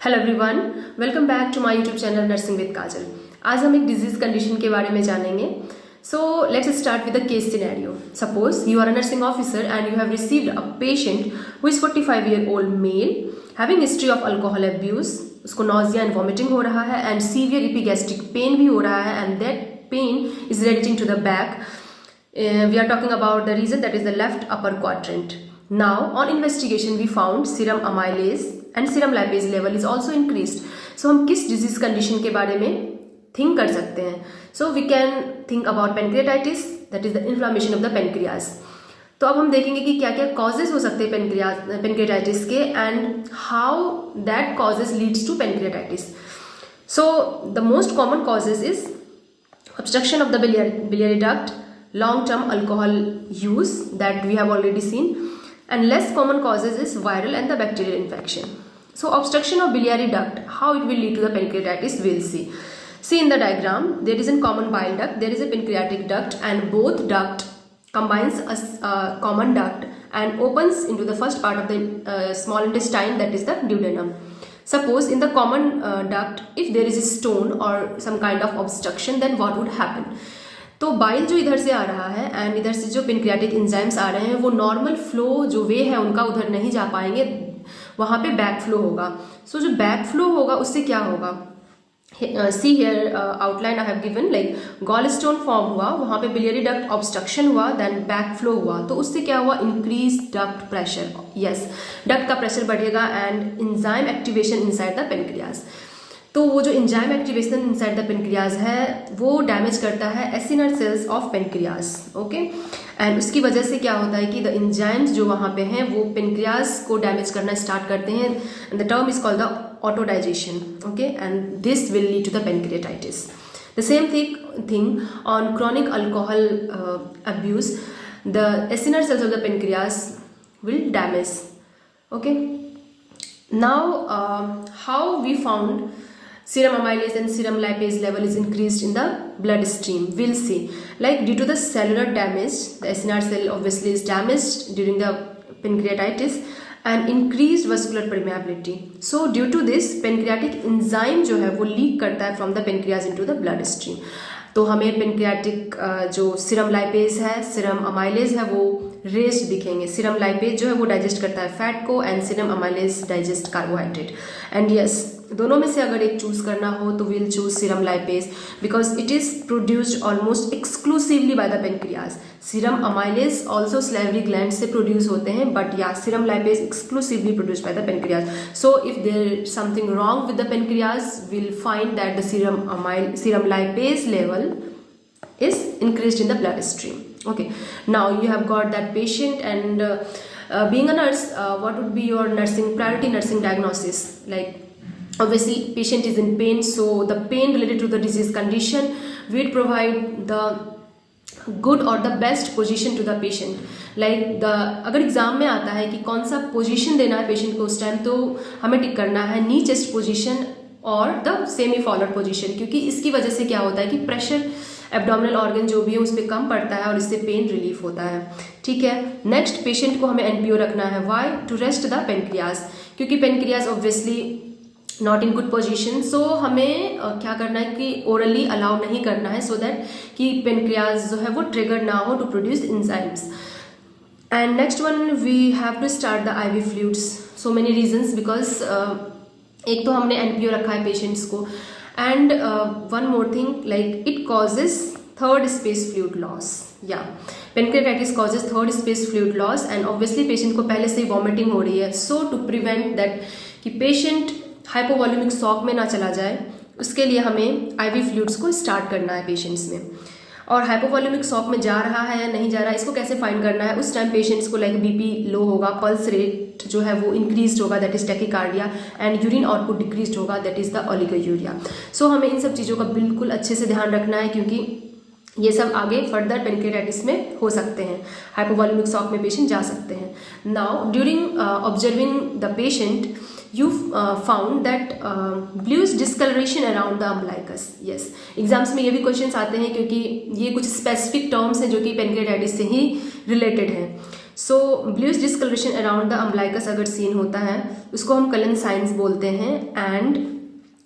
Hello everyone, welcome back to my YouTube channel nursing with Kajal. आज हम एक disease condition के बारे में जानेंगे। So let's start with the case scenario. Suppose you are a nursing officer and you have received a patient who is 45-year-old male having history of alcohol abuse. उसको nausea and vomiting हो रहा है and severe इपिगैस्ट्रिक pen भी हो रहा है and that pain is radiating to the back. We are talking about the region that is the left upper quadrant. Now on investigation we found serum amylase and serum lipase level is also increased. So हम किस disease condition के बारे में think कर सकते हैं? So we can think about pancreatitis, that is the inflammation of the pancreas. तो अब हम देखेंगे कि क्या क्या causes हो सकते हैं pancreatitis के and how that causes leads to pancreatitis. So the most common causes is obstruction of the biliary duct, long-term alcohol use that we have already seen, and less common causes is viral and the bacterial infection. So obstruction of biliary duct, how it will lead to the pancreatitis, we'll see. See in the diagram, there is a common bile duct, there is a pancreatic duct, and both duct combines a common duct and opens into the first part of the small intestine, that is the duodenum. Suppose in the common duct, if there is a stone or some kind of obstruction, then what would happen? तो bile जो इधर से आ रहा है and इधर से जो pancreatic enzymes आ रहे हैं वो नॉर्मल फ्लो जो वे है उनका उधर नहीं जा पाएंगे, वहाँ पे बैक फ्लो होगा. सो जो बैक फ्लो होगा उससे क्या होगा? See here outline I have given, like gall stone form हुआ, वहाँ पे बिलियरी डक्ट ऑब्स्ट्रक्शन हुआ, देन बैक फ्लो हुआ. तो उससे क्या हुआ? Increase duct pressure. Yes, duct का प्रेशर बढ़ेगा and enzyme activation inside the pancreas. तो वो जो enzyme activation inside the pancreas है वो डैमेज करता है acinar cells of pancreas. Okay, and उसकी वजह से क्या होता है कि द एंजाइम्स जो वहाँ पे हैं वो पेनक्रियाज को डैमेज करना स्टार्ट करते हैं. The term is called the autodigestion. Okay, and this will lead to the pancreatitis. The same thing on chronic alcohol abuse, the acinar cells of the pancreas will damage. Okay, now how we found serum amylase and serum lipase level is increased in the bloodstream? We'll see. Like due to the cellular damage, the acinar cell obviously is damaged during the pancreatitis and increased vascular permeability. So due to this, pancreatic enzyme जो है वो leak करता है from the pancreas into the bloodstream. तो हमें pancreatic जो serum lipase है, serum amylase है, वो रेस्ड दिखेंगे. सीरम लाइपेज जो है वो डाइजेस्ट करता है फैट को and serum amylase digest carbohydrate. And yes, दोनों में से अगर एक चूज करना हो तो we'll choose serum lipase because it is produced almost exclusively by the pancreas. Serum amylase also salivary gland से प्रोड्यूस होते हैं, बट या serum lipase exclusively produced by the pancreas. So if there something wrong with the pancreas, we'll find that the serum lipase level is increased in the bloodstream. Okay, now you have got that patient and being a nurse, what would be your priority nursing diagnosis? Like obviously patient is in pain, so the pain related to the disease condition, we'd provide the good or the best position to the patient. Like अगर exam में आता है कि कौन सा position देना है patient को उस टाइम, तो हमें टिक करना है नी चेस्ट पोजीशन और द सेमी फॉलोड पोजीशन, क्योंकि इसकी वजह से क्या होता है कि प्रेशर एब्डोमिनल ऑर्गन जो भी है उस पर कम पड़ता है और इससे पेन रिलीफ होता है. ठीक है, नेक्स्ट पेशेंट को हमें एनपीओ रखना है. Why? To rest the pancreas, क्योंकि pancreas obviously not in good position. So हमें क्या करना है कि ओरली अलाउ नहीं करना है, सो दैट कि पेनक्रियाज जो है वो ट्रिगर ना हो to produce enzymes. And next one, we have to start the IV fluids. So many reasons, because एक तो हमने एनपीओ रखा है पेशेंट्स को, and one more thing, like it causes third space fluid loss. या pancreatitis causes third space fluid loss and obviously patient को पहले से ही वॉमिटिंग हो रही है. सो टू प्रिवेंट दैट कि पेशेंट हाइपोवॉल्यूमिक शॉक में ना चला जाए, उसके लिए हमें आईवी फ्लूइड्स को स्टार्ट करना है पेशेंट्स में. और हाइपोवॉल्यूमिक शॉक में जा रहा है या नहीं जा रहा है, इसको कैसे फाइंड करना है? उस टाइम पेशेंट्स को लाइक बीपी लो होगा, पल्स रेट जो है वो इंक्रीज होगा, that is tachycardia, and urine output decrease होगा, दैट इज द ओलिगोयूरिया. सो हमें इन सब चीज़ों का बिल्कुल अच्छे से ध्यान रखना है, क्योंकि ये सब आगे फर्दर पेनक्रियाटाइटिस में हो सकते हैं. हाइपोवॉल्यूमिक शॉक में पेशेंट जा सकते हैं. Now during observing the patient, you found that bluish discoloration around the umbilicus. Yes, exams में ये भी क्वेश्चंस आते हैं क्योंकि ये कुछ स्पेसिफिक टर्म्स हैं जो कि पेनक्रियाटाइटिस से ही रिलेटेड हैं. So bluish discoloration around the umbilicus अगर सीन होता है उसको हम कलन साइंस बोलते हैं। एंड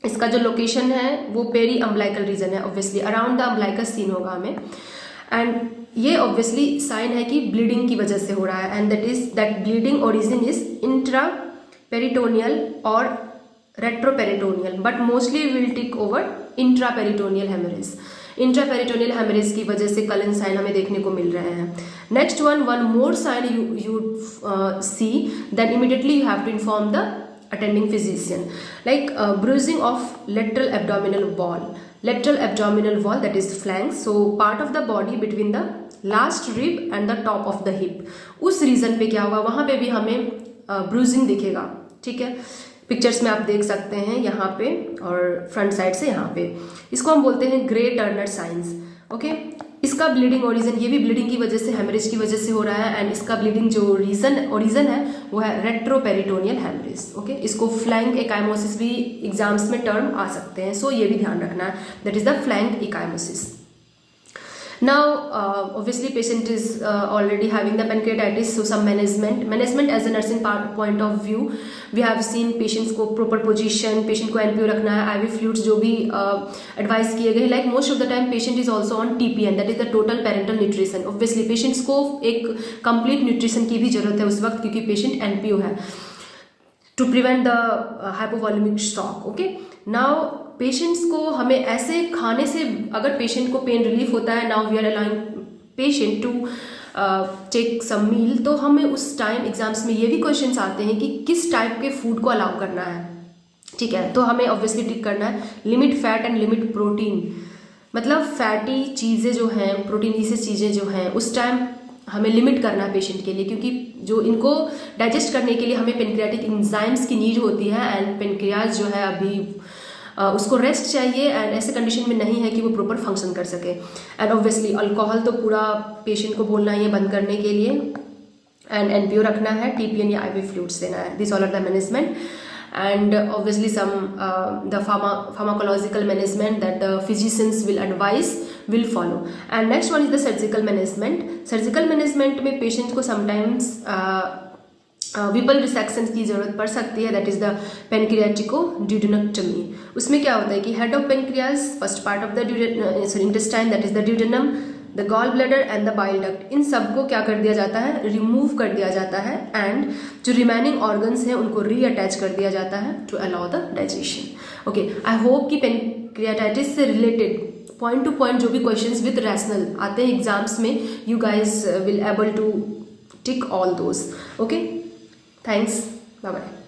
इसका जो लोकेशन है वो पेरी अम्बलाइकल रीजन है, obviously around the umbilicus seen होगा हमें। एंड ये ऑब्वियसली साइन है कि ब्लीडिंग की वजह से हो रहा है, and that bleeding origin is intra peritoneal और retroperitoneal, but mostly will take over intra peritoneal hemorrhage. Intra peritoneal hemorrhage की वजह से कलन साइन हमें देखने को मिल रहे हैं। Next one more sign you see, then immediately you have to inform the attending physician, like bruising of lateral abdominal wall, that is flank, so part of the body between the last rib and the top of the hip, उस reason पे क्या होगा वहां पे भी हमें bruising दिखेगा। ठीक है, पिक्चर्स में आप देख सकते हैं यहाँ पे और फ्रंट साइड से यहाँ पे, इसको हम बोलते हैं ग्रे टर्नर साइंस। ओके, इसका ब्लीडिंग ओरिजिन, ये भी ब्लीडिंग की वजह से, हेमरेज की वजह से हो रहा है, एंड इसका ब्लीडिंग जो ओरिजिन है वो है रेट्रोपेरिटोनियल हेमरेज। ओके, इसको फ्लैंक एकाइमोसिस भी एग्जाम्स में टर्म आ सकते हैं, सो ये भी ध्यान रखना है, that is the flank एकाइमोसिस। Now, obviously, patient is already having the pancreatitis, so some management as a nursing point of view, we have seen patients को proper position, patient को NPO रखना है, IV fluids जो भी advice किए गए, like most of the time patient is also on TPN, that is the total parental nutrition. Obviously, patients को एक complete nutrition की भी जरूरत है उस वक्त, क्योंकि patient NPO है, to prevent the hypovolemic shock. Okay, now patients को हमें ऐसे खाने से, अगर पेशेंट को पेन रिलीफ होता है, now we are allowing patient to take some meal, तो हमें उस टाइम एग्जाम्स में ये भी क्वेश्चंस आते हैं कि किस टाइप के फूड को अलाउ करना है। ठीक है, तो हमें ऑब्वियसली टिक करना है limit fat and limit protein, मतलब फैटी चीज़ें जो हैं, प्रोटीनीसिस चीज़ें जो हैं, उस टाइम हमें लिमिट करना है पेशेंट के लिए, क्योंकि जो इनको डाइजेस्ट करने के लिए हमें पेनक्रियाटिक एंजाइम्स की नीड होती है, एंड पेनक्रियाज जो है अभी उसको रेस्ट चाहिए, एंड ऐसे कंडीशन में नहीं है कि वो प्रॉपर फंक्शन कर सके। एंड ऑब्वियसली अल्कोहल तो पूरा पेशेंट को बोलना ही है बंद करने के लिए, एंड एनपीओ रखना है, टीपीएन या आईवी फ्लूइड्स देना है, this all are the management. and obviously some the pharmacological management that the physicians will advise will follow. And next one is the surgical management में patient को sometimes Vipul resection की जरूरत पड़ सकती है, दैट इज द पेनक्रियाटिको-ड्यूडेनेक्टमी। उसमें क्या होता है कि head of pancreas, first part of the intestine, that is the duodenum, the gall bladder and the bile duct, इन सबको क्या कर दिया जाता है, रिमूव कर दिया जाता है, एंड जो रिमेनिंग ऑर्गन्स हैं उनको रीअटैच कर दिया जाता है to allow the digestion. Okay, I hope कि पेनक्रियाटाइटिस से रिलेटेड पॉइंट टू पॉइंट जो भी क्वेश्चंस विद रैशनल आते हैं एग्जाम्स में, you guys will able to tick all those. Okay, thanks, bye bye.